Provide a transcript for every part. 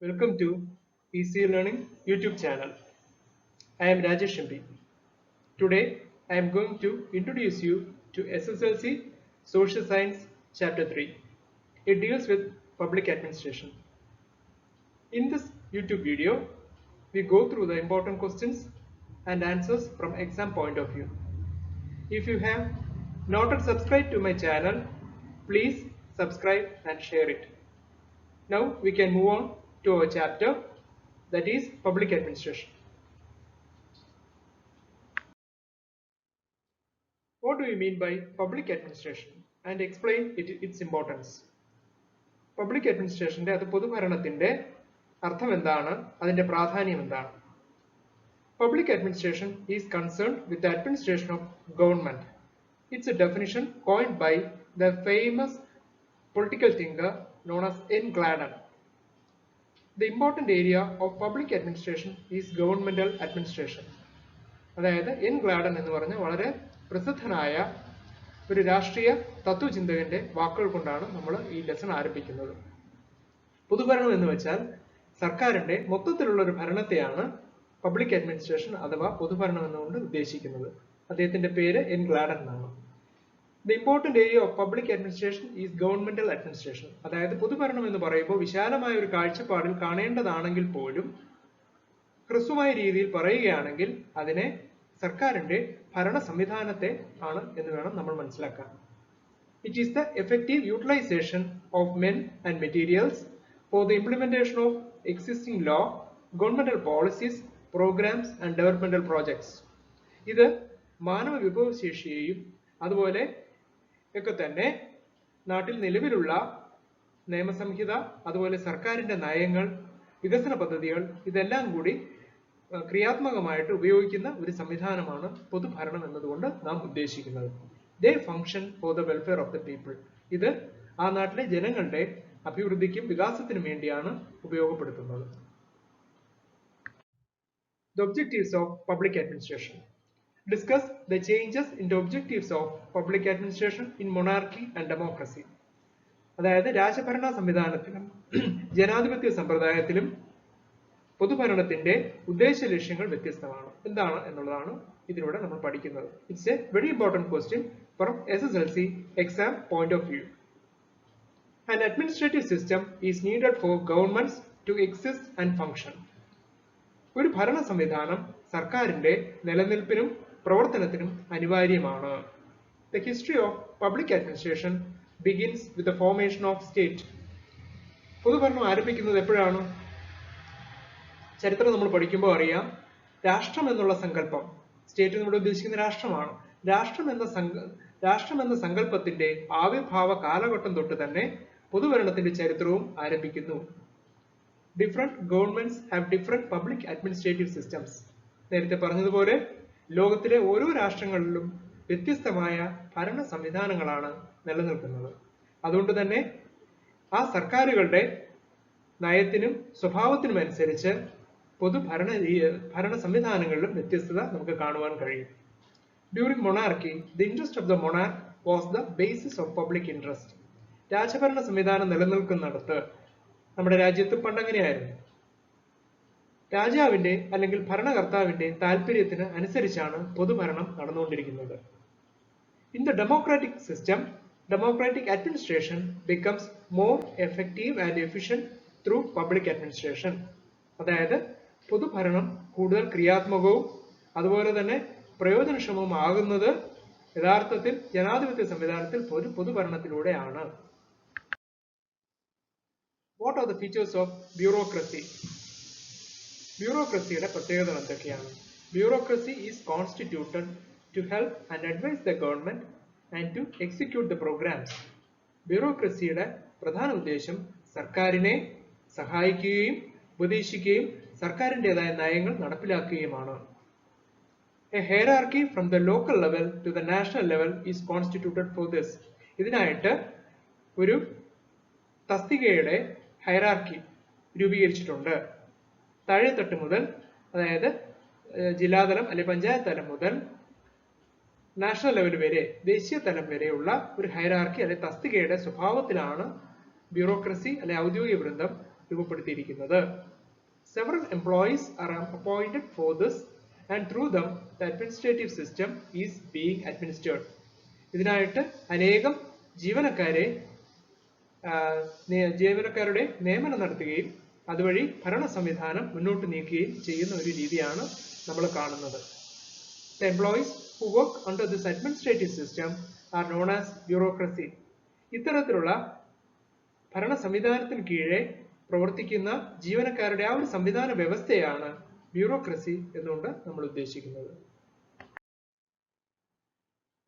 Welcome to Easy Learning YouTube channel. I am Rajesh MP. Today I am going to introduce you to SSLC Social Science Chapter 3. It deals with public administration. In this YouTube video, we go through the important questions and answers from exam point of view. If you have not yet subscribed to my channel, please subscribe and share it. Now we can move on to our chapter, that is public administration. What do you mean by public administration and explain its importance? Public administration അത് പൊതുഭരണത്തിന്റെ അർത്ഥം എന്താണ്, അതിന്റെ പ്രാധാന്യം എന്താണ്? Public administration is concerned with the administration of government. It's a definition coined by the famous political thinker known as N. Gladden. The important area of public administration is governmental administration. അതായത് N ഗ്ലാഡൻ എന്ന് പറഞ്ഞ വളരെ പ്രസിദ്ധനായ ഒരു രാഷ്ട്രീയ തത്വചിന്തകന്റെ വാക്കുകൾ കൊണ്ടാണ് നമ്മൾ ഈ ലെസൺ ആരംഭിക്കുന്നത്. പൊതുഭരണം എന്ന് വെച്ചാൽ സർക്കാരിന്റെ മൊത്തത്തിലുള്ള ഒരു ഭരണത്തെയാണ് പബ്ലിക് അഡ്മിനിസ്ട്രേഷൻ അഥവാ പൊതുഭരണം എന്നുകൊണ്ട് ഉദ്ദേശിക്കുന്നത്. അദ്ദേഹത്തിന്റെ പേര് എൻ ഗ്ലാഡൻ എന്നാണ്. The important area of public administration is governmental administration. അതായത് പൊതുഭരണം എന്ന് പറയുമ്പോൾ വിശാലമായ ഒരു കാഴ്ചപ്പാടിൽ കാണേണ്ടതാണെങ്കിൽ പോലും ഹ്രസ്വമായ രീതിയിൽ പറയുകയാണെങ്കിൽ അതിനെ സർക്കാരിന്റെ ഭരണ സംവിധാനത്തെ ആണ് എന്ന് വേണം നമ്മൾ മനസ്സിലാക്കാൻ. It is the effective utilization of men and materials for the implementation of existing law, governmental policies, programs and developmental projects. ഇത് മാനവ വിഭവശേഷിയെയും അതുപോലെ ഒക്കെ തന്നെ നാട്ടിൽ നിലവിലുള്ള നിയമസംഹിത, അതുപോലെ സർക്കാരിന്റെ നയങ്ങൾ, വികസന പദ്ധതികൾ ഇതെല്ലാം കൂടി ക്രിയാത്മകമായിട്ട് ഉപയോഗിക്കുന്ന ഒരു സംവിധാനമാണ് പൊതുഭരണം എന്നതുകൊണ്ട് നാം ഉദ്ദേശിക്കുന്നത്. They function for the welfare of the people. ഇത് ആ നാട്ടിലെ ജനങ്ങളുടെ അഭിവൃദ്ധിക്കും വികാസത്തിനും വേണ്ടിയാണ് ഉപയോഗപ്പെടുത്തുന്നത്. The objectives of public administration. Discuss the changes in the objectives of public administration in monarchy and democracy. അതായത് രാജഭരണ സംവിധാനത്തിലും ജനാധിപത്യ സമ്പ്രദായത്തിലും പൊതുഭരണത്തിന്റെ ഉദ്ദേശ ലക്ഷ്യങ്ങൾ വ്യത്യസ്തമാണ്. എന്താണ് എന്നുള്ളതാണ് ഇതിലൂടെ നമ്മൾ പഠിക്കുന്നത്. It's A very important question from SSLC exam point of view. An administrative system is needed for governments to exist and function. ഒരു ഭരണ സംവിധാനം സർക്കാരിന്റെ നിലനിൽപ്പിനും പ്രവർത്തനത്തിനും അനിവാര്യമാണ്. The history of public administration begins with the formation of state. പൊതുഭരണം ആരംഭിക്കുന്നത് എപ്പോഴാണ്? ചരിത്രം നമ്മൾ പഠിക്കുമ്പോൾ അറിയാം, രാഷ്ട്രം എന്നുള്ള സങ്കല്പം, സ്റ്റേറ്റ് നമ്മുടെ ഉദ്ദേശിക്കുന്ന രാഷ്ട്രമാണ്. രാഷ്ട്രം എന്ന സങ്കല്പത്തിന്റെ ആവിർഭാവ കാലഘട്ടം തൊട്ട് തന്നെ പൊതുഭരണത്തിന്റെ ചരിത്രവും ആരംഭിക്കുന്നു. Different governments have different public administrative systems. നേരത്തെ പറഞ്ഞതുപോലെ ലോകത്തിലെ ഓരോ രാഷ്ട്രങ്ങളിലും വ്യത്യസ്തമായ ഭരണ സംവിധാനങ്ങളാണ് നിലനിൽക്കുന്നത്. അതുകൊണ്ട് തന്നെ ആ സർക്കാരുകളുടെ നയത്തിനും സ്വഭാവത്തിനും അനുസരിച്ച് ഭരണ സംവിധാനങ്ങളിലും വ്യത്യസ്തത നമുക്ക് കാണുവാൻ കഴിയും. During monarchy, the interest of the monarch was the basis of public interest. രാജഭരണ സംവിധാനം നിലനിൽക്കുന്നിടത്ത് നമ്മുടെ രാജ്യത്ത് പണ്ടങ്ങനെയായിരുന്നു. രാജാവിന്റെ അല്ലെങ്കിൽ ഭരണകർത്താവിന്റെ താല്പര്യത്തിന് അനുസരിച്ചാണ് പൊതുഭരണം നടന്നുകൊണ്ടിരിക്കുന്നത്. In the democratic system, democratic administration becomes more effective and efficient through public administration. അതായത് പൊതുഭരണം കൂടുതൽ ക്രിയാത്മകവും അതുപോലെ തന്നെ പ്രയോജനക്ഷമവും ആകുന്നത് യഥാർത്ഥത്തിൽ ജനാധിപത്യ സംവിധാനത്തിൽ പൊതുഭരണത്തിലൂടെയാണ്. What are the features of bureaucracy? ബ്യൂറോക്രസിയുടെ പ്രത്യേകതകൾ എന്തൊക്കെയാണ്? Bureaucracy is constituted to help and advise the government and to execute the programs. ബ്യൂറോക്രസിയുടെ പ്രധാന ഉദ്ദേശം സർക്കാരിനെ സഹായിക്കുകയും ഉപദേശിക്കുകയും സർക്കാരിൻ്റെതായ നയങ്ങൾ നടപ്പിലാക്കുകയുമാണ്. A hierarchy from the local level to the national level is constituted for this. ഇതിനായിട്ട് ഒരു തസ്തികയുടെ ഹൈറാർക്കി രൂപീകരിച്ചിട്ടുണ്ട്. താഴെത്തട്ട് മുതൽ, അതായത് ജില്ലാതലം അല്ലെങ്കിൽ പഞ്ചായത്ത് തലം മുതൽ നാഷണൽ ലെവൽ വരെ, ദേശീയ തലം വരെയുള്ള ഒരു ഹൈറാർക്കി അല്ലെങ്കിൽ തസ്തികയുടെ സ്വഭാവത്തിലാണ് ബ്യൂറോക്രസി അല്ലെങ്കിൽ ഔദ്യോഗിക വൃന്ദം രൂപപ്പെടുത്തിയിരിക്കുന്നത്. Several employees are appointed for this and through them the administrative system is being administered. ഇതിനായിട്ട് അനേകം ജീവനക്കാരുടെ നിയമനം നടത്തുകയും അതുവഴി ഭരണ സംവിധാനം മുന്നോട്ട് നീക്കുകയും ചെയ്യുന്ന ഒരു രീതിയാണ് നമ്മൾ കാണുന്നത്. The employees who work under this administrative system are known as bureaucracy. ഇത്തരത്തിലുള്ള ഭരണ സംവിധാനത്തിന് കീഴെ പ്രവർത്തിക്കുന്ന ജീവനക്കാരുടെ ആ ഒരു സംവിധാന വ്യവസ്ഥയാണ് ബ്യൂറോക്രസി എന്നുകൊണ്ട് നമ്മൾ ഉദ്ദേശിക്കുന്നത്.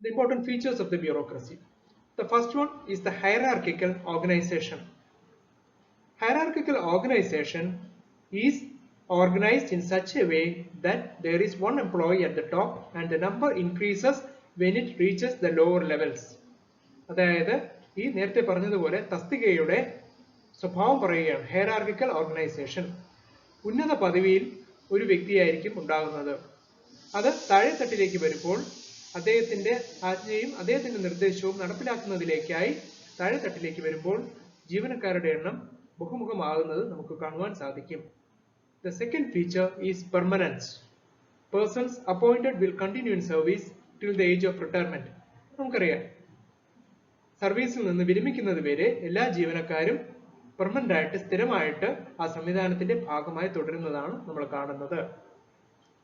The important features of the bureaucracy. The first one is the hierarchical organization. Hierarchical organization is organized in such a way that there is one employee at the top and the number increases when it reaches the lower levels. അതായത് ഈ നേരത്തെ പറഞ്ഞതുപോലെ തസ്തികയുടെ സ്വഭാവം പറയുകയാണ്. Hierarchical organisation. ഉന്നത പദവിയിൽ ഒരു വ്യക്തിയായിരിക്കും ഉണ്ടാകുന്നത്. അത് താഴെത്തട്ടിലേക്ക് വരുമ്പോൾ അദ്ദേഹത്തിന്റെ ആജ്ഞയും അദ്ദേഹത്തിന്റെ നിർദ്ദേശവും നടപ്പിലാക്കുന്നതിലേക്കായി താഴെത്തട്ടിലേക്ക് വരുമ്പോൾ ജീവനക്കാരുടെ എണ്ണം ബഹുമുഖമാകുന്നത് നമുക്ക് കാണുവാൻ സാധിക്കും. The second feature is permanence. Persons appointed will continue in service till the age of retirement. നമുക്കറിയാം, സർവീസിൽ നിന്ന് വിരമിക്കുന്നത് വരെ എല്ലാ ജീവനക്കാരും പെർമനന്റ് ആയിട്ട് സ്ഥിരമായിട്ട് ആ സംവിധാനത്തിന്റെ ഭാഗമായി തുടരുന്നതാണ് നമ്മൾ കാണുന്നത്.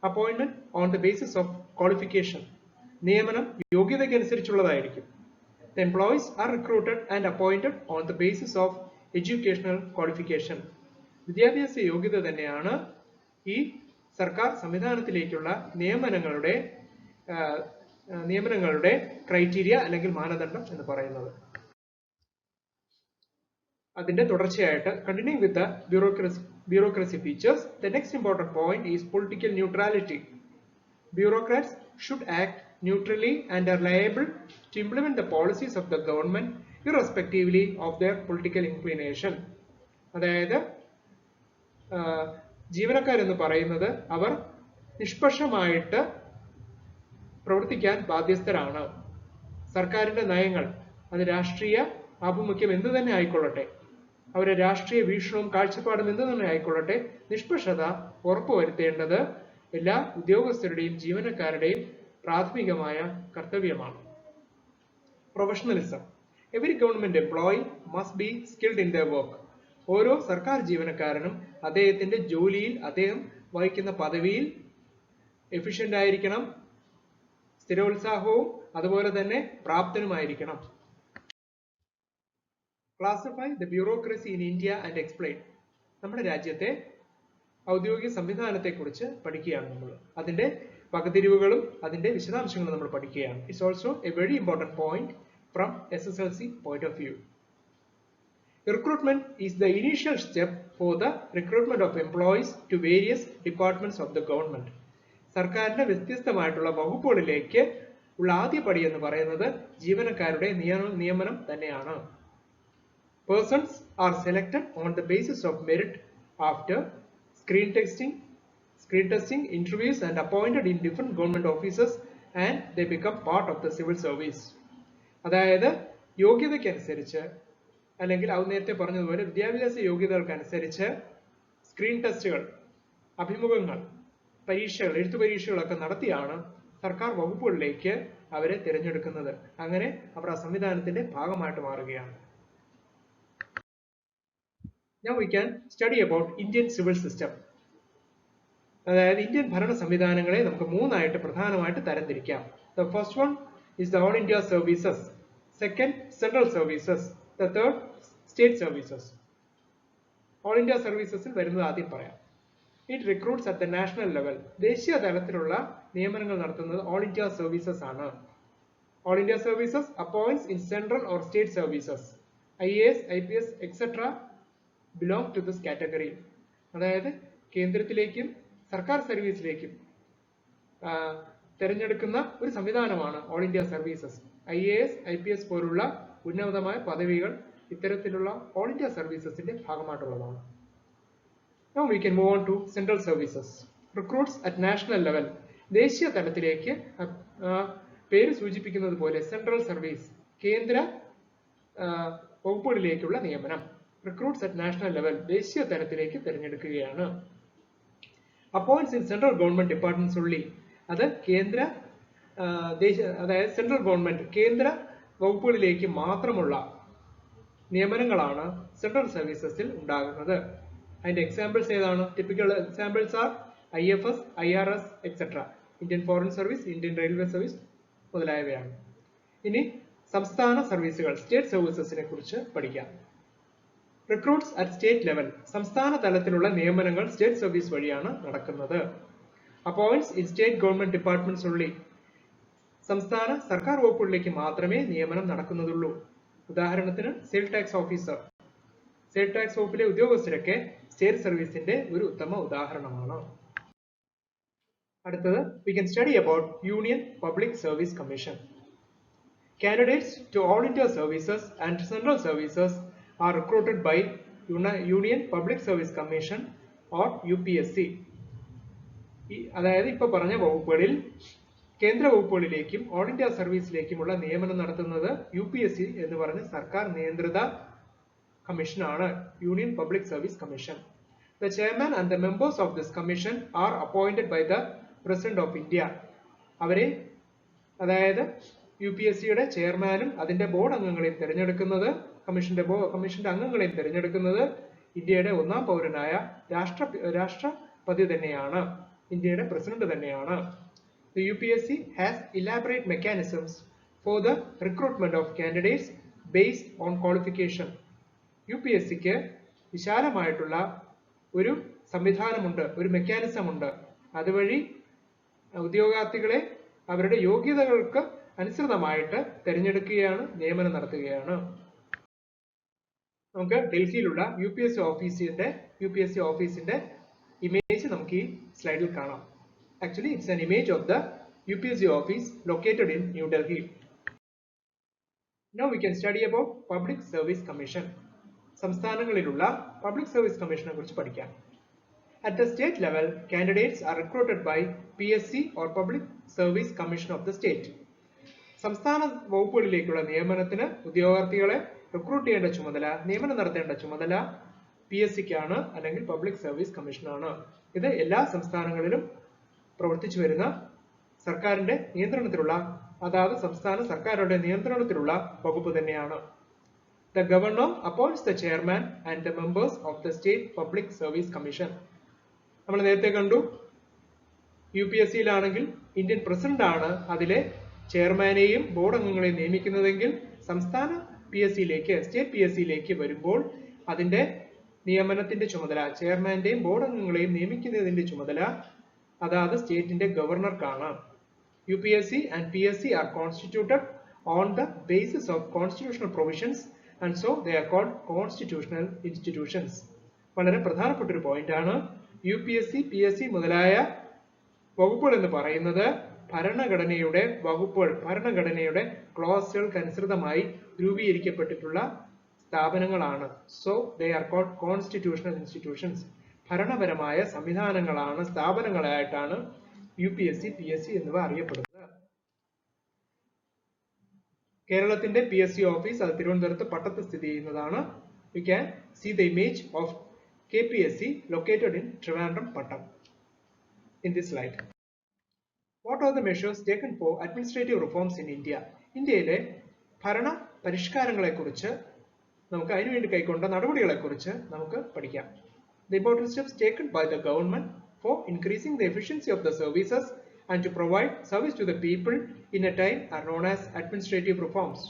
Appointment on the basis of qualification. നിയമനം യോഗ്യതയ്ക്കനുസരിച്ചുള്ളതായിരിക്കും. The employees are recruited and appointed on the basis of educational qualification. വിദ്യാഭ്യാസ യോഗ്യത തന്നെയാണ് ഈ സർക്കാർ സംവിധാനത്തിലേക്കുള്ള നിയമനങ്ങളുടെ ക്രൈറ്റീരിയ അല്ലെങ്കിൽ മാനദണ്ഡം എന്ന് പറയുന്നത്. അതിന്റെ തുടർച്ചയായിട്ട് continuing with the bureaucracy features, the next important point is political neutrality. Bureaucrats should act neutrally and are liable to implement the policies of the government irrespectively of their political inclination. അതായത് ജീവനക്കാരെന്ന് പറയുന്നത് അവർ നിഷ്പക്ഷമായിട്ട് പ്രവർത്തിക്കാൻ ബാധ്യസ്ഥരാണ്. സർക്കാരിന്റെ നയങ്ങൾ, അത് രാഷ്ട്രീയ ആഭിമുഖ്യം എന്തു തന്നെ ആയിക്കൊള്ളട്ടെ, അവരുടെ രാഷ്ട്രീയ വീക്ഷണവും കാഴ്ചപ്പാടും എന്തു തന്നെ ആയിക്കൊള്ളട്ടെ, നിഷ്പക്ഷത ഉറപ്പുവരുത്തേണ്ടത് എല്ലാ ഉദ്യോഗസ്ഥരുടെയും ജീവനക്കാരുടെയും പ്രാഥമികമായ കർത്തവ്യമാണ്. Professionalism. Every government employee must be skilled in their work. ഓരോ സർക്കാർ ജീവനക്കാരനും അദ്ദേഹത്തിന്റെ ജോലിയിൽ, അദ്ദേഹം വഹിക്കുന്ന പദവിയിൽ എഫിഷ്യന്റ് ആയിരിക്കണം, സ്ഥിരോത്സാഹവും അതുപോലെ തന്നെ പ്രാപ്തനുമായിരിക്കണം. Classify the bureaucracy in India and explain. നമ്മുടെ രാജ്യത്തെ ഔദ്യോഗിക സംവിധാനത്തെക്കുറിച്ച് പഠിക്കുകയാണ് നമ്മൾ. അതിന്റെ വകതിരിവുകളും അതിന്റെ വിശദാംശങ്ങളും നമ്മൾ പഠിക്കുകയാണ്. It's also A very important point from SSLC point of view. Recruitment is the initial step for the recruitment of employees to various departments of the government. സർക്കാരിന്റെ വ്യത്യസ്തമായിട്ടുള്ള വകുപ്പുകളിലേക്ക് ഉള്ള ആദ്യ പടി എന്ന് പറയുന്നത് ജീവനക്കാരുടെ നിയമനം തന്നെയാണ്. Persons are selected on the basis of merit after screen testing, interviews and appointed in different government offices and they become part of the civil service. അതായത് യോഗ്യതയ്ക്കനുസരിച്ച് അല്ലെങ്കിൽ അത് നേരത്തെ പറഞ്ഞതുപോലെ വിദ്യാഭ്യാസ യോഗ്യതകൾക്കനുസരിച്ച് സ്ക്രീൻ ടെസ്റ്റുകൾ, അഭിമുഖങ്ങൾ, പരീക്ഷകൾ, എഴുത്തു പരീക്ഷകളൊക്കെ നടത്തിയാണ് സർക്കാർ വകുപ്പുകളിലേക്ക് അവരെ തിരഞ്ഞെടുക്കുന്നത്. അങ്ങനെ അവർ ആ സംവിധാനത്തിന്റെ ഭാഗമായിട്ട് മാറുകയാണ്. Now we can study about Indian civil system. അതായത് ഇന്ത്യൻ ഭരണ സംവിധാനങ്ങളെ നമുക്ക് മൂന്നായിട്ട് പ്രധാനമായിട്ട് തരംതിരിക്കാം. The first one is the All India Services, second Central Services, the third State Services. All India Services വരുന്നത് ആദ്യം പറയാം. It recruits at the national level. ദേശീയ തലത്തിലുള്ള നിയമനങ്ങൾ നടത്തുന്നത് All India Services ആണ്. All India Services appoints in central or state services. IAS, IPS, etc. belong to this category. അതായത് കേന്ദ്രത്തിലേക്കും സർക്കാർ സർവീസിലേക്കും തിരഞ്ഞെടുക്കുന്ന ഒരു സംവിധാനമാണ് all India services. IAS, IPS പോലുള്ള ഉന്നതമായ പദവികൾ ഇത്തരത്തിലുള്ള ഓൾ ഇന്ത്യ സർവീസസിന്റെ ഭാഗമായിട്ടുള്ളതാണ്. Now we can move on to central services. Recruits at national level. ദേശീയ തലത്തിലേക്ക് പേര് സൂചിപ്പിക്കുന്നത് പോലെ സെൻട്രൽ സർവീസ്, കേന്ദ്ര വകുപ്പുകളിലേക്കുള്ള നിയമനം. റിക്രൂട്ട്സ് അറ്റ് നാഷണൽ ലെവൽ, ദേശീയ തലത്തിലേക്ക് തിരഞ്ഞെടുക്കുകയാണ്. Appoints in central government departments ഉള്ളി, അത് കേന്ദ്ര അതായത് സെൻട്രൽ ഗവൺമെന്റ് കേന്ദ്ര വകുപ്പുകളിലേക്ക് മാത്രമുള്ള നിയമനങ്ങളാണ് സെൻട്രൽ സർവീസസിൽ ഉണ്ടാകുന്നത്. അതിന്റെ എക്സാമ്പിൾസ് ഏതാണ്? Typical examples R IFS, IRS, etcetera. Indian foreign service, Indian railway service മുതലായവയാണ്. ഇനി സംസ്ഥാന സർവീസുകൾ, സ്റ്റേറ്റ് സർവീസസിനെ കുറിച്ച് പഠിക്കാം. റിക്രൂട്ട്സ് അറ്റ് സ്റ്റേറ്റ് ലെവൽ, സംസ്ഥാന തലത്തിലുള്ള നിയമനങ്ങൾ സ്റ്റേറ്റ് സർവീസ് വഴിയാണ് നടക്കുന്നത്. Appoints in state government departments ഉള്ളി, സംസ്ഥാന സർക്കാർ വകുപ്പുകളിലേക്ക് മാത്രമേ നിയമനം നടക്കുന്നതുള്ളൂ. ഉദാഹരണത്തിന് sale tax officer, sale tax വകുപ്പിലെ ഉദ്യോഗസ്ഥരൊക്കെ സ്റ്റേറ്റ് സർവീസിന്റെ ഒരു ഉത്തമ ഉദാഹരണമാണ്. അടുത്തത് we can study about Union Public Service Commission. Candidates to all India services and central services are recruited by Union Public Service Commission or UPSC. അതായത് ഇപ്പൊ പറഞ്ഞ വകുപ്പുകളിൽ കേന്ദ്ര വകുപ്പുകളിലേക്കും ഓൾ ഇന്ത്യ സർവീസിലേക്കുമുള്ള നിയമനം നടത്തുന്നത് UPSC എന്ന് പറഞ്ഞ സർക്കാർ നിയന്ത്രിത കമ്മീഷനാണ്, Union Public Service Commission. The chairman and the members of this commission are appointed by the President of India. അവരെ അതായത് UPSCയുടെ ചെയർമാനും അതിന്റെ ബോർഡ് അംഗങ്ങളെയും തിരഞ്ഞെടുക്കുന്നത്, കമ്മീഷന്റെ അംഗങ്ങളെയും തിരഞ്ഞെടുക്കുന്നത് ഇന്ത്യയുടെ ഒന്നാം പൗരനായ രാഷ്ട്രപതി തന്നെയാണ്, ഇന്ത്യയുടെ പ്രസിഡന്റ് തന്നെയാണ്. The UPSC has elaborate mechanisms for the recruitment of candidates based on qualification. UPSCക്ക് വിശാലമായിട്ടുള്ള ഒരു സംവിധാനമുണ്ട്, ഒരു മെക്കാനിസം ഉണ്ട്. അതുവഴി ഉദ്യോഗാർത്ഥികളെ അവരുടെ യോഗ്യതകൾക്ക് അനുസൃതമായിട്ട് തിരഞ്ഞെടുക്കുകയാണ്, നിയമനം നടത്തുകയാണ്. നമുക്ക് ഡൽഹിയിലുള്ള UPSC ഓഫീസിന്റെ ഇമേജ് നമുക്ക് ഈ സ്ലൈഡിൽ കാണാം. Actually, it's an image of the UPSC office located in New Delhi. Now we can study about Public Service Commission. സംസ്ഥാനങ്ങളിലുള്ള പബ്ലിക് സർവീസ് കമ്മീഷനെ കുറിച്ച് പഠിക്കാം. At the state level, candidates are recruited by PSC or Public Service Commission of the state. സംസ്ഥാന വകുപ്പുകളിലേക്കുള്ള നിയമനത്തിന് ഉദ്യോഗാർത്ഥികളെ recruit ചെയ്യേണ്ട ചുമതല, നിയമനം നടത്തേണ്ട ചുമതല PSCക്കാണ്, അല്ലെങ്കിൽ പബ്ലിക് സർവീസ് കമ്മീഷനാണ്. ഇത് എല്ലാ സംസ്ഥാനങ്ങളിലും പ്രവർത്തിച്ചു വരുന്ന സർക്കാരിന്റെ നിയന്ത്രണത്തിലുള്ള, അതായത് സംസ്ഥാന സർക്കാരുടെ നിയന്ത്രണത്തിലുള്ള വകുപ്പ് തന്നെയാണ്. The governor appoints the chairman and the members of the state public service commission. നമ്മൾ നേരത്തെ കണ്ടു, UPSCയിലാണെങ്കിൽ ഇന്ത്യൻ പ്രസിഡന്റ് ആണ് അതിലെ ചെയർമാനെയും ബോർഡ് അംഗങ്ങളെയും നിയമിക്കുന്നതെങ്കിൽ, സംസ്ഥാന PSCയിലേക്ക്, സ്റ്റേറ്റ് PSCയിലേക്ക് വരുമ്പോൾ അതിന്റെ നിയമനത്തിന്റെ ചുമതല, ചെയർമാന്റെയും ബോർഡ് അംഗങ്ങളെയും നിയമിക്കുന്നതിന്റെ ചുമതല അതാത് സ്റ്റേറ്റിന്റെ ഗവർണർക്കാണ്. UPSC and PSC are constituted on the basis of constitutional provisions and so they are called constitutional institutions. വളരെ പ്രധാനപ്പെട്ട ഒരു പോയിന്റ് ആണ്. UPSC, PSC മുതലായ വകുപ്പുകൾ എന്ന് പറയുന്നത് ഭരണഘടനയുടെ വകുപ്പുകൾ, ഭരണഘടനയുടെ ക്ലോസുകൾക്ക് അനുസൃതമായി രൂപീകരിക്കപ്പെട്ടിട്ടുള്ള സ്ഥാപനങ്ങളാണ്. So they are called constitutional institutions. ഭരണപരമായ സംവിധാനങ്ങളാണ്, സ്ഥാപനങ്ങളായിട്ടാണ് UPSC, PSC എന്നിവ അറിയപ്പെടുന്നത്. കേരളത്തിന്റെ PSC ഓഫീസ് അത് തിരുവനന്തപുരത്ത് പട്ടത്ത് സ്ഥിതി ചെയ്യുന്നതാണ്. You can see the image of KPSC located in Trivandrum, Pattam in this slide. What are the measures taken for administrative reforms in India? ഇന്ത്യയിലെ ഭരണ പരിഷ്കാരങ്ങളെ കുറിച്ച് നമുക്ക് അതിനുവേണ്ടി കൈക്കൊണ്ട നടപടികളെ കുറിച്ച് നമുക്ക് പഠിക്കാം. The important steps taken by the government for increasing the efficiency of the services and to provide service to the people in a time are known as administrative reforms.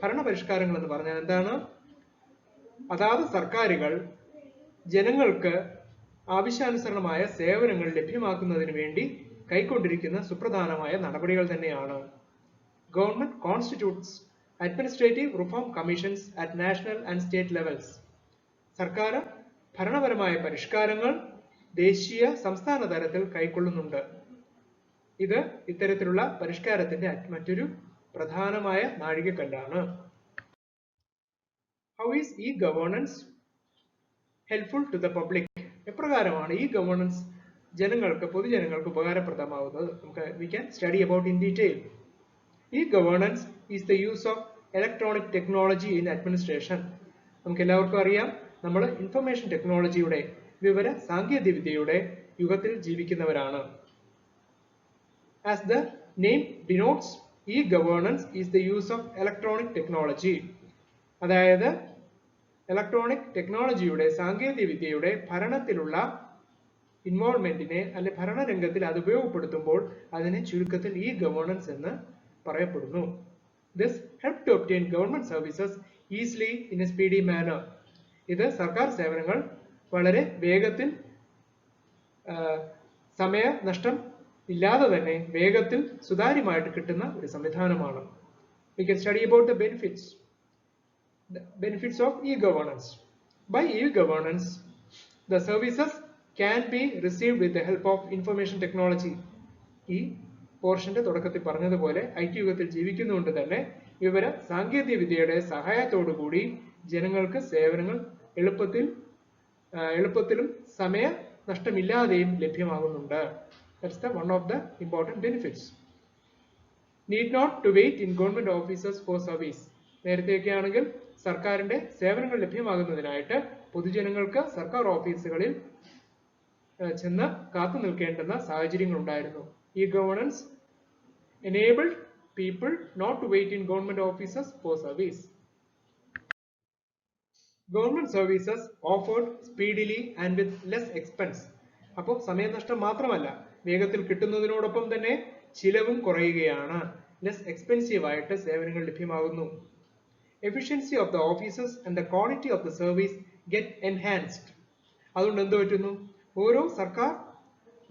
ഭരണപരിഷ്കാരങ്ങൾ എന്ന് പറഞ്ഞാൽ എന്താണ്? അതാത് സർക്കാരുകൾ ജനങ്ങൾക്ക് ആവശ്യാനുസരണമായ സേവനങ്ങൾ ലഭ്യമാക്കുന്നതിന് വേണ്ടി കൈക്കൊണ്ടിരിക്കുന്ന സുപ്രധാനമായ നടപടികൾ തന്നെയാണ്. Government constitutes administrative reform commissions at national and state levels. സർക്കാർ ഭരണപരമായ പരിഷ്കാരങ്ങൾ ദേശീയ, സംസ്ഥാന തലത്തിൽ കൈക്കൊള്ളുന്നുണ്ട്. ഇത് ഇത്തരത്തിലുള്ള പരിഷ്കാരത്തിന്റെ മറ്റൊരു പ്രധാനമായ നാഴികക്കല്ലാണ്. How is e-governance helpful to the public? എപ്രകാരമാണ് ഈ ഗവേണൻസ് ജനങ്ങൾക്ക്, പൊതുജനങ്ങൾക്ക് ഉപകാരപ്രദമാവുന്നത്? നമുക്ക് we can study about in detail. E-governance is the use of electronic technology in administration. നമുക്ക് എല്ലാവർക്കും അറിയാം, നമ്മൾ ഇൻഫർമേഷൻ ടെക്നോളജിയുടെ, വിവര സാങ്കേതിക വിദ്യയുടെ യുഗത്തിൽ ജീവിക്കുന്നവരാണ്. As the name denotes, e-governance is the use of electronic technology. അതായത് ഇലക്ട്രോണിക് ടെക്നോളജിയുടെ, സാങ്കേതിക വിദ്യയുടെ ഭരണത്തിലുള്ള ഇൻവോൾവ്മെന്റിനെ അല്ലെ ഭരണരംഗത്തിൽ അത് ഉപയോഗപ്പെടുത്തുമ്പോൾ അതിനെ ചുരുക്കത്തിൽ ഇ ഗവേണൻസ് എന്ന് പറയപ്പെടുന്നു. This help to obtain government services easily in a speedy manner. ഇത് സർക്കാർ സേവനങ്ങൾ വളരെ വേഗത്തിൽ, സമയനഷ്ടം ഇല്ലാതെ തന്നെ വേഗത്തിൽ സുതാര്യമായിട്ട് കിട്ടുന്ന ഒരു സംവിധാനമാണ്. We can study about the benefits of e-governance. By e-governance, the services can be received with the help of information technology. ഈ പോർഷന്റെ തുടക്കത്തിൽ പറഞ്ഞതുപോലെ IT യുഗത്തിൽ ജീവിക്കുന്നതുകൊണ്ട് തന്നെ വിവര സാങ്കേതിക വിദ്യയുടെ സഹായത്തോടു കൂടി ജനങ്ങൾക്ക് സേവനങ്ങൾ എളുപ്പത്തിലും സമയ നഷ്ടമില്ലാതെയും ലഭ്യമാകുന്നുണ്ട്. That's one of the important benefits. Need not to wait in government offices for service. നേരത്തെയൊക്കെ ആണെങ്കിൽ സർക്കാരിന്റെ സേവനങ്ങൾ ലഭ്യമാകുന്നതിനായിട്ട് പൊതുജനങ്ങൾക്ക് സർക്കാർ ഓഫീസുകളിൽ ചെന്ന് കാത്തു നിൽക്കേണ്ടുന്ന സാഹചര്യങ്ങൾ ഉണ്ടായിരുന്നു. ഈ governance enabled people not to wait in government offices for service. Government services offered speedily and with less expense. അപ്പോൾ സമയനഷ്ടം മാത്രമല്ല, വേഗത്തിൽ കിട്ടുന്നതിനോടൊപ്പം തന്നെ ചിലവും കുറയുകയാണ്. ലെസ് എക്സ്പെൻസീവ് ആയിട്ട് സേവനങ്ങൾ ലഭ്യമാകുന്നു. Efficiency of the offices and the quality of the service get enhanced. അതുകൊണ്ട് എന്ത് പറ്റുന്നു? ഓരോ സർക്കാർ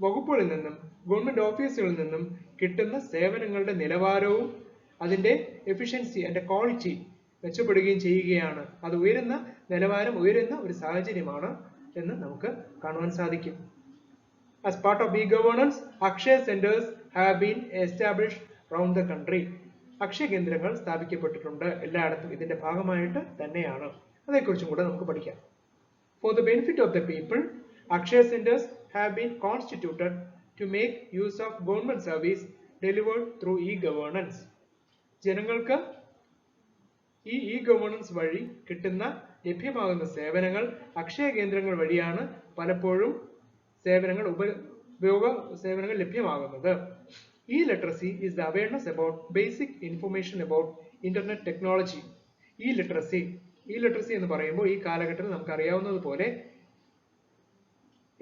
വകുപ്പുകളിൽ നിന്നും ഗവൺമെന്റ് ഓഫീസുകളിൽ നിന്നും കിട്ടുന്ന സേവനങ്ങളുടെ നിലവാരവും അതിന്റെ എഫിഷ്യൻസി ആൻഡ് ക്വാളിറ്റി മെച്ചപ്പെടുകയും ചെയ്യുകയാണ്. അത് നിലവാരം ഉയരുന്ന ഒരു സാഹചര്യമാണ് എന്ന് നമുക്ക് കാണുവാൻ സാധിക്കും. As part of e-governance, Akshaya centers have been established around the country. Akshaya കേന്ദ്രങ്ങൾ സ്ഥാപിക്കപ്പെട്ടിട്ടുണ്ട് എല്ലായിടത്തും. ഇതിന്റെ ഭാഗമായിട്ട് തന്നെയാണ്. അതേക്കുറിച്ചും കൂടെ നമുക്ക് പഠിക്കാം. For the benefit of the people, Akshaya centers have been constituted to make use of government service delivered through e-governance. ജനങ്ങൾക്ക് ഈ ഇ-ഗവേണൻസ് വഴി കിട്ടുന്ന ലഭ്യമാകുന്ന സേവനങ്ങൾ അക്ഷയ കേന്ദ്രങ്ങൾ വഴിയാണ് പലപ്പോഴും സേവനങ്ങൾ ലഭ്യമാകുന്നത്. E-literacy is the awareness about basic information about internet technology. E-literacy എന്ന് പറയുമ്പോൾ ഈ കാലഘട്ടത്തിൽ നമുക്ക് അറിയാവുന്നതുപോലെ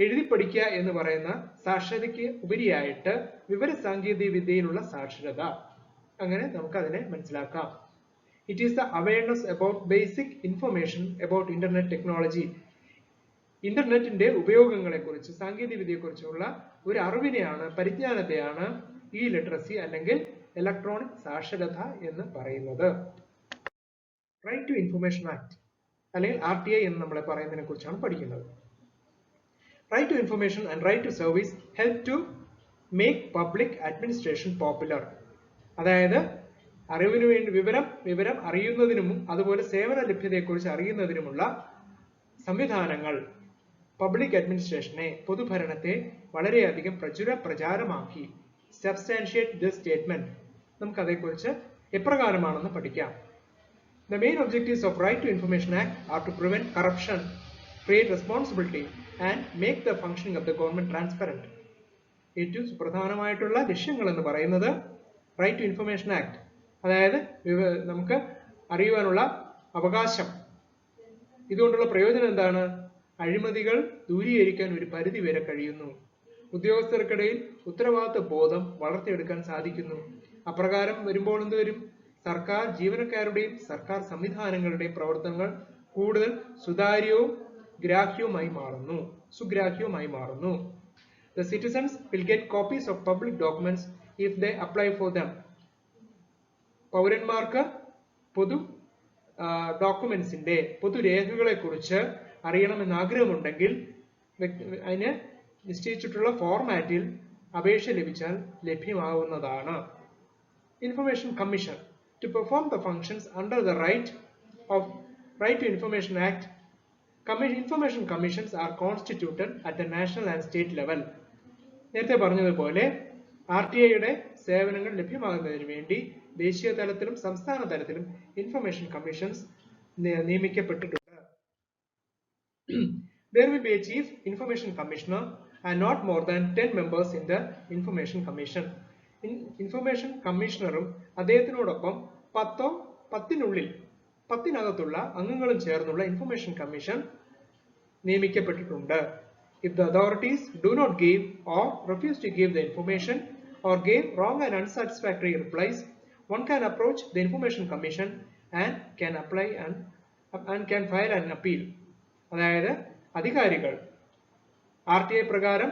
എഴുതി പഠിക്കുക എന്ന് പറയുന്ന സാക്ഷരതയ്ക്ക് ഉപരിയായിട്ട് വിവര സാങ്കേതിക വിദ്യയിലുള്ള സാക്ഷരത, അങ്ങനെ നമുക്ക് അതിനെ മനസ്സിലാക്കാം. It is the awareness about basic information about internet technology. ഇന്റർനെറ്റിന്റെ ഉപയോഗങ്ങളെക്കുറിച്ച്, സാങ്കേതിക വിദ്യയെക്കുറിച്ചുള്ള ഒരു അറിവിനെയാണ്, പരിജ്ഞാനത്തെയാണ് ഈ ലിറ്ററസി അല്ലെങ്കിൽ ഇലക്ട്രോണിക് സാക്ഷരത എന്ന് പറയുന്നത്. റൈറ്റ് ടു ഇൻഫർമേഷൻ ആക്ട് അല്ലെങ്കിൽ RTI എന്ന് നമ്മളെ പറയുന്നതിനെ കുറിച്ചാണ് പഠിക്കുന്നത്. Right to information and right to service help to make public administration popular. അതായത് അറിവിനു വേണ്ടി വിവരം അറിയുന്നതിനും അതുപോലെ സേവന ലഭ്യതയെക്കുറിച്ച് അറിയുന്നതിനുമുള്ള സംവിധാനങ്ങൾ പബ്ലിക് അഡ്മിനിസ്ട്രേഷനെ, പൊതുഭരണത്തെ വളരെയധികം പ്രചാരമാക്കി. Substantiate this statement. നമുക്ക് അതേക്കുറിച്ച് എപ്രകാരമാണെന്ന് പഠിക്കാം. The main objectives of Right to Information Act are to prevent corruption, create responsibility and make the functioning of the government transparent. ഏറ്റവും സുപ്രധാനമായിട്ടുള്ള ലക്ഷ്യങ്ങൾ എന്ന് പറയുന്നത് റൈറ്റ് ടു ഇൻഫർമേഷൻ ആക്ട്, അതായത് നമുക്ക് അറിയുവാനുള്ള അവകാശം. ഇതുകൊണ്ടുള്ള പ്രയോജനം എന്താണ്? അഴിമതികൾ ദൂരീകരിക്കാൻ ഒരു പരിധി വരെ കഴിയുന്നു. ഉദ്യോഗസ്ഥർക്കിടയിൽ ഉത്തരവാദിത്വ ബോധം വളർത്തിയെടുക്കാൻ സാധിക്കുന്നു. അപ്രകാരം വരുമ്പോൾ എന്തുവരും? സർക്കാർ ജീവനക്കാരുടെയും സർക്കാർ സംവിധാനങ്ങളുടെയും പ്രവർത്തനങ്ങൾ കൂടുതൽ സുഗ്രാഹ്യവുമായി മാറുന്നു. The citizens will get copies of public documents if they apply for them. പൗരന്മാർക്ക് പൊതുരേഖകളെ കുറിച്ച് അറിയണമെന്ന് ആഗ്രഹമുണ്ടെങ്കിൽ അതിന് നിശ്ചയിച്ചിട്ടുള്ള ഫോർമാറ്റിൽ അപേക്ഷ ലഭിച്ചാൽ ലഭ്യമാവുന്നതാണ്. Information Commission. To perform the functions under the Right to Information Act, information commissions are constituted at the national and state level. നേരത്തെ പറഞ്ഞതുപോലെ RTIയുടെ സേവനങ്ങൾ ലഭ്യമാകുന്നതിന് വേണ്ടി ദേശീയ തലത്തിലും സംസ്ഥാന തലത്തിലും ഇൻഫർമേഷൻ കമ്മീഷൻസ് നിയമിക്കപ്പെട്ടിട്ടുണ്ട്. There will be a chief information commissioner and not more than 10 members in the information commission. Information കമ്മീഷണറും അദ്ദേഹത്തിനോടൊപ്പം പത്തിനകത്തുള്ള അംഗങ്ങളും ചേർന്നുള്ള ഇൻഫർമേഷൻ കമ്മീഷൻ നിയമിക്കപ്പെട്ടിട്ടുണ്ട്. If the authorities do not give or refuse to give the information or give wrong and unsatisfactory replies, one can approach the information commission and can file an appeal. അതായത് അധികാരികൾ RTI പ്രകാരം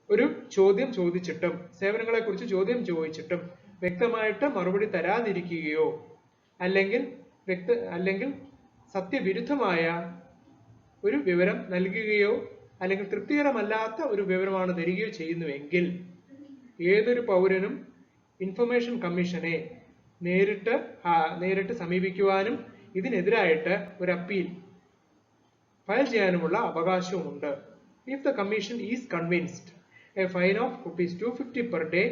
ഒരു ചോദ്യം ചോദിച്ചിട്ടും സേവനങ്ങളെക്കുറിച്ച് ചോദ്യം ചോദിച്ചിട്ടും വ്യക്തമായിട്ട് മറുപടി തരാതിരിക്കുകയോ അല്ലെങ്കിൽ സത്യവിരുദ്ധമായ ഒരു വിവരം നൽകുകയോ അല്ലെങ്കിൽ തൃപ്തികരമല്ലാത്ത ഒരു വിവരമാണ് തരികയോ ചെയ്യുന്നുവെങ്കിൽ ഏതൊരു പൗരനും ഇൻഫർമേഷൻ കമ്മീഷനെ നേരിട്ട് സമീപിക്കുവാനും ഇതിനെതിരായിട്ട് ഒരു അപ്പീൽ ഫയൽ ചെയ്യാനുമുള്ള അവകാശവുമുണ്ട്. If the commission is convinced, a fine of ₹250 per day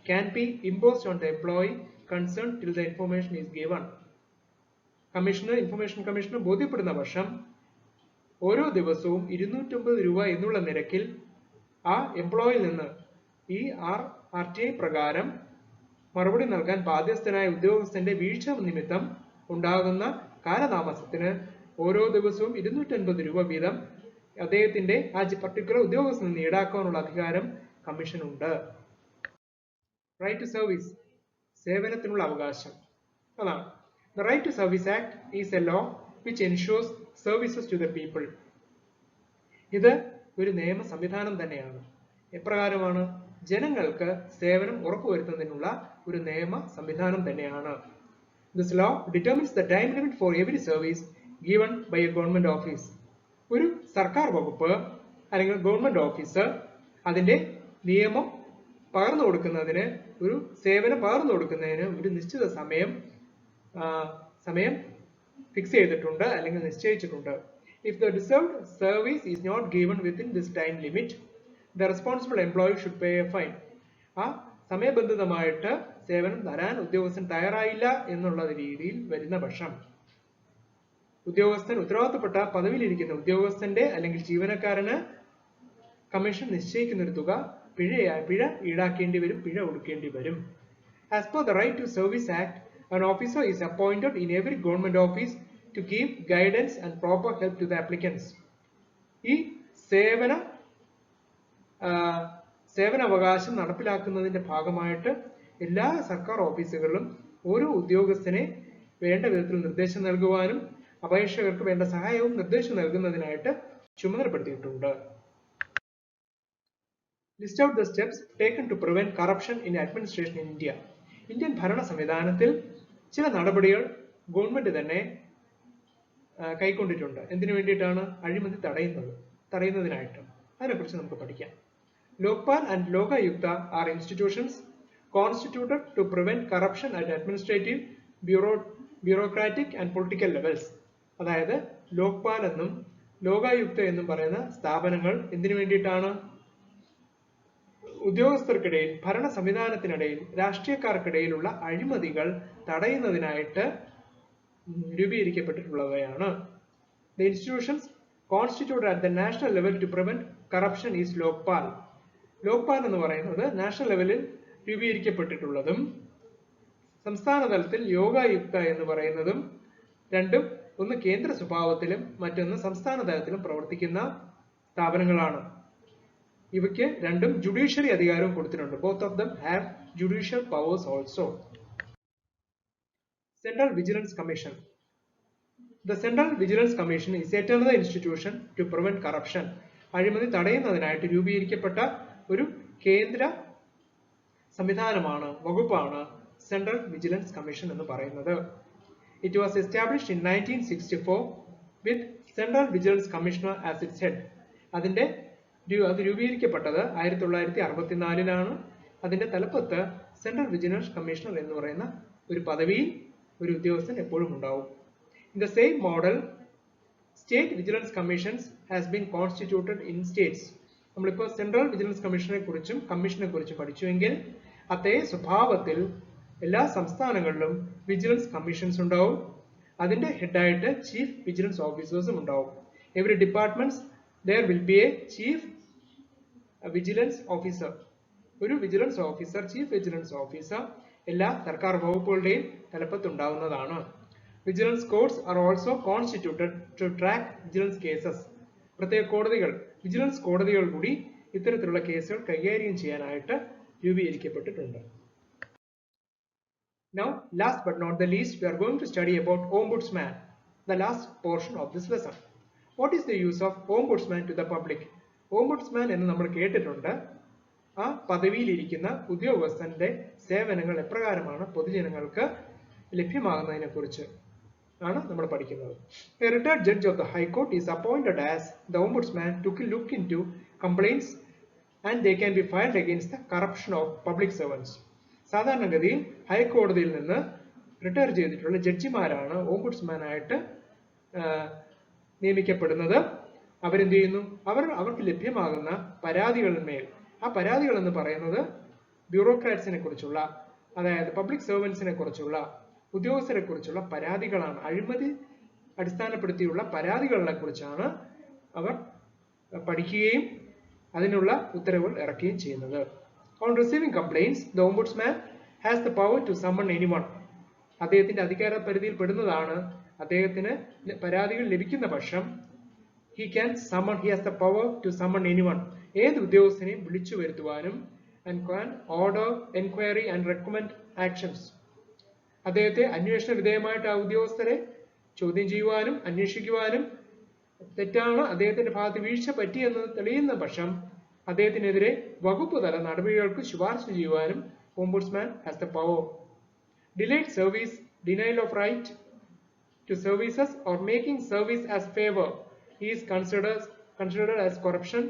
can be imposed on the employee concerned till the information is given. Information കമ്മീഷന് ബോധ്യപ്പെടുന്ന പക്ഷം ഓരോ ദിവസവും ₹250 എന്നുള്ള നിരക്കിൽ ആ എംപ്ലോയിയിൽ നിന്ന് ഈ RTI പ്രകാരം മറുപടി നൽകാൻ ബാധ്യസ്ഥനായ ഉദ്യോഗസ്ഥന്റെ വീഴ്ച നിമിത്തം ഉണ്ടാകുന്ന കാലതാമസത്തിന് ഓരോ ദിവസവും ₹250 വീതം അദ്ദേഹത്തിന്റെ ആ പർട്ടിക്കുലർ ഉദ്യോഗസ്ഥനിൽ നിന്ന് ഈടാക്കാനുള്ള അധികാരം കമ്മീഷനുണ്ട്. റൈറ്റ് ടു സർവീസ്, സേവനത്തിനുള്ള അവകാശം. അതാണ് The Right to Service Act is a law which ensures services to the people. ഇത് ഒരു നിയമ സംവിധാനം തന്നെയാണ്. എപ്രകാരമാണ്? ജനങ്ങൾക്ക് സേവനം ഉറപ്പുവരുത്തുന്നതിനുള്ള ഒരു നിയമ സംവിധാനം തന്നെയാണ്. This law determines the time limit for every service given by a government office. ഒരു സർക്കാർ വകുപ്പ് അല്ലെങ്കിൽ ഗവൺമെന്റ് ഓഫീസർ അതിന്റെ നിയമം പകർന്നു കൊടുക്കുന്നതിന് ഒരു സേവനം പകർന്നു കൊടുക്കുന്നതിന് ഒരു നിശ്ചിത സമയം ഫിക്സ് ചെയ്തിട്ടുണ്ട് അല്ലെങ്കിൽ നിശ്ചയിച്ചിട്ടുണ്ട്. If the deserved service is not given within this time limit, the responsible employee should pay a fine. ആ സമയബന്ധിതമായിട്ട് സേവനം തരാൻ ഉദ്യോഗസ്ഥൻ തയ്യാറായില്ല എന്നുള്ള രീതിയിൽ വരുന്ന പക്ഷം ഉത്തരവാദിത്തപ്പെട്ട പദവിയിലിരിക്കുന്ന ഉദ്യോഗസ്ഥന്റെ അല്ലെങ്കിൽ ജീവനക്കാരന് കമ്മീഷൻ നിശ്ചയിക്കുന്ന ഒരു തുക പിഴ ഈടാക്കേണ്ടി വരും, പിഴ ഒടുക്കേണ്ടി വരും. As per the Right to Service Act, an officer is appointed in every government office to give guidance and proper help to the applicants. ഈ സേവനാവകാശം നടപ്പിലാക്കുന്നതിന്റെ ഭാഗമായിട്ട് എല്ലാ സർക്കാർ ഓഫീസുകളിലും ഓരോ ഉദ്യോഗസ്ഥനെ വേണ്ട വിധത്തിൽ നിർദ്ദേശം നൽകുവാനും അപേക്ഷകർക്ക് വേണ്ട സഹായവും നിർദ്ദേശം നൽകുന്നതിനായിട്ട് ചുമതലപ്പെടുത്തിയിട്ടുണ്ട്. List out the steps taken to prevent corruption in administration in India. Indian ഭരണ സംവിധാനത്തിൽ ചില നടപടികൾ ഗവൺമെന്റ് തന്നെ കൈക്കൊണ്ടിട്ടുണ്ട്. എന്തിനു വേണ്ടിയിട്ടാണ്? അഴിമതി തടയുന്നതിനായിട്ട്. അതിനെക്കുറിച്ച് നമുക്ക് പഠിക്കാം. Lokpal and Lokayukta are institutions constituted to prevent corruption at administrative, bureaucratic and political levels. അതായത് ലോക്പാൽ എന്നും ലോകായുക്ത എന്നും പറയുന്ന സ്ഥാപനങ്ങൾ എന്തിനു വേണ്ടിയിട്ടാണ്? ഉദ്യോഗസ്ഥർക്കിടയിൽ, ഭരണ സംവിധാനത്തിനിടയിൽ, രാഷ്ട്രീയക്കാർക്കിടയിലുള്ള അഴിമതികൾ തടയുന്നതിനായിട്ട് രൂപീകരിക്കപ്പെട്ടിട്ടുള്ളവയാണ്. The institutions constituted at the national level to prevent corruption is Lokpal. Lokpal എന്ന് പറയുന്നത് നാഷണൽ ലെവലിൽ രൂപീകരിക്കപ്പെട്ടിട്ടുള്ളതും സംസ്ഥാന തലത്തിൽ യോഗായുക്ത എന്ന് പറയുന്നതും രണ്ടും ഒന്ന് കേന്ദ്ര സ്വഭാവത്തിലും മറ്റൊന്ന് സംസ്ഥാന തലത്തിലും പ്രവർത്തിക്കുന്ന സ്ഥാപനങ്ങളാണ്. ഇവയ്ക്ക് രണ്ടും ജുഡീഷ്യറി അധികാരവും കൊടുത്തിട്ടുണ്ട്. Both of them have judicial powers also. Central Vigilance Commission. The Central Vigilance Commission is yet another institution to prevent corruption. അഴിമതി തടയുന്നതിനായിട്ട് രൂപീകരിക്കപ്പെട്ട ഒരു കേന്ദ്ര സംവിധാനമാണ്, വകുപ്പാണ് സെൻട്രൽ വിജിലൻസ് കമ്മീഷൻ എന്ന് പറയുന്നത്. It was established in 1964 with Central Vigilance Commissioner as its head. അത് രൂപീകരിക്കപ്പെട്ടത് 1964 അതിന്റെ തലപ്പത്ത് സെൻട്രൽ വിജിലൻസ് കമ്മീഷണർ എന്ന് പറയുന്ന ഒരു പദവിയിൽ ഒരു ഉദ്യോഗസ്ഥൻ എപ്പോഴും ഉണ്ടാവും. In the same model, state vigilance commissions has been constituted in states. നമ്മളിപ്പോൾ സെൻട്രൽ വിജിലൻസ് കമ്മീഷനെ കുറിച്ചും പഠിച്ചുവെങ്കിൽ അതേ സ്വഭാവത്തിൽ എല്ലാ സംസ്ഥാനങ്ങളിലും വിജിലൻസ് കമ്മീഷൻസ് ഉണ്ടാവും. അതിന്റെ ഹെഡായിട്ട് ചീഫ് വിജിലൻസ് ഓഫീസേഴ്സും ഉണ്ടാവും. Every department there will be a chief vigilance officer. ഒരു vigilance officer, chief vigilance officer എല്ലാ സർക്കാർ വകുപ്പുകളുടെയും തലപ്പത്തുണ്ടാവുന്നതാണ്. Vigilance courts are also constituted to track vigilance cases. പ്രത്യേക കോടതികൾ, വിജിലൻസ് കോടതികൾ കൂടി ഇത്തരത്തിലുള്ള കേസുകൾ കൈകാര്യം ചെയ്യാനായിട്ട് രൂപീകരിക്കപ്പെട്ടിട്ടുണ്ട്. Now, last but not the least, we are going to study about Ombudsman, the last portion of this lesson. What is the use of Ombudsman to the public? Ombudsman എന്ന് നമ്മൾ കേട്ടിട്ടുണ്ട്. ആ പദവിയിലിരിക്കുന്ന ഉദ്യോഗസ്ഥന്റെ സേവനങ്ങൾ എപ്രകാരമാണ് പൊതുജനങ്ങൾക്ക് ലഭ്യമാകുന്നതിനെ കുറിച്ച് ആണ് നമ്മൾ പഠിക്കുന്നത്. A retired judge of the High Court is appointed as the Ombudsman to look into complaints and they can be filed against the corruption of public servants. സാധാരണഗതിയിൽ ഹൈക്കോടതിയിൽ നിന്ന് റിട്ടയർ ചെയ്തിട്ടുള്ള ജഡ്ജിമാരാണ് ഓംബുഡ്സ്മാനായിട്ട് നിയമിക്കപ്പെടുന്നത്. അവരെന്ത് ചെയ്യുന്നു? അവർക്ക് ലഭ്യമാകുന്ന പരാതികളിന്മേൽ, ആ പരാതികൾ എന്ന് പറയുന്നത് ബ്യൂറോക്രാറ്റ്സിനെ കുറിച്ചുള്ള, അതായത് പബ്ലിക് സർവൻസിനെ കുറിച്ചുള്ള, ഉദ്യോഗസ്ഥരെ കുറിച്ചുള്ള പരാതികളാണ്. അഴിമതി അടിസ്ഥാനപ്പെടുത്തിയുള്ള പരാതികളെ കുറിച്ചാണ് അവർ പഠിക്കുകയും അതിനുള്ള ഉത്തരവുകൾ ഇറക്കുകയും ചെയ്യുന്നത്. On receiving complaints, the Ombudsman has the power to summon anyone. അദ്ദേഹത്തിന്റെ അധികാര പരിധിയിൽ പെടുന്നതാണ്. അദ്ദേഹത്തിന് പരാതികൾ ലഭിക്കുന്ന പക്ഷം he has the power to summon anyone. ഏത് ഉദ്യോഗസ്ഥനെയും വിളിച്ചു വരുത്തുവാനും and can order enquiry and recommend actions. അദ്ദേഹത്തെ അന്വേഷണ വിധേയമായിട്ട് ആ ഉദ്യോഗസ്ഥരെ ചോദ്യം ചെയ്യുവാനും അന്വേഷിക്കുവാനും, തെറ്റാണ് അദ്ദേഹത്തിന്റെ ഭാഗത്ത് വീഴ്ച പറ്റിയെന്ന് തെളിയുന്ന പക്ഷം അദ്ദേഹത്തിനെതിരെ വകുപ്പ് തല നടപടികൾക്ക് ശുപാർശ ചെയ്യുവാനും ombudsman has the power. Delayed service, denial of right to services or making service as favor is considered as corruption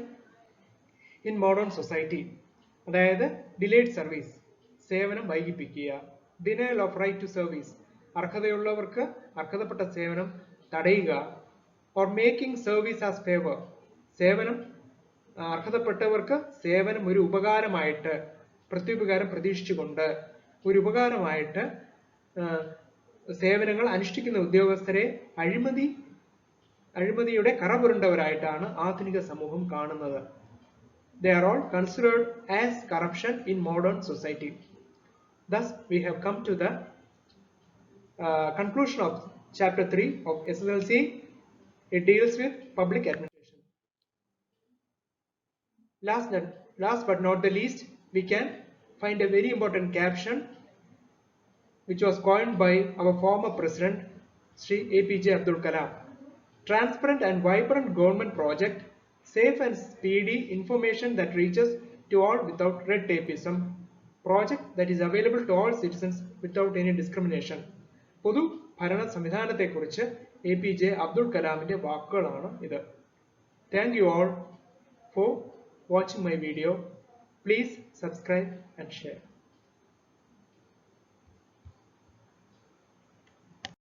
in modern society. അതായത് ഡിലേഡ് സർവീസ്, സേവനം വൈകിപ്പിക്കുക. Denial of right to service, അർഹതയുള്ളവർക്ക് അർഹതപ്പെട്ട സേവനം തടയുക. Or making service as favour, സേവനം അർഹതപ്പെട്ടവർക്ക് സേവനം ഒരു ഉപകാരമായിട്ട്, പ്രത്യുപകാരം പ്രതീക്ഷിച്ചുകൊണ്ട് ഒരു ഉപകാരമായിട്ട് സേവനങ്ങൾ അനുഷ്ഠിക്കുന്ന ഉദ്യോഗസ്ഥരെ അഴിമതിയുടെ കറപുരണ്ടവരായിട്ടാണ് ആധുനിക സമൂഹം കാണുന്നത്. They are all considered as corruption in modern society. Thus, we have come to the conclusion of chapter 3 of SSLC. It deals with public administration. Last but not the least, we can find a very important caption which was coined by our former president, Sri APJ Abdul Kalam. Transparent and vibrant government project, safe and speedy information that reaches to all without red tapeism, project that is available to all citizens without any discrimination. പൊതു ഭരണ സംവിധാനത്തെക്കുറിച്ച് APJ Abdul കലാമിന്റെ വാക്കുകളാണ് ഇത്. Thank you all for watching my video. Please subscribe and share.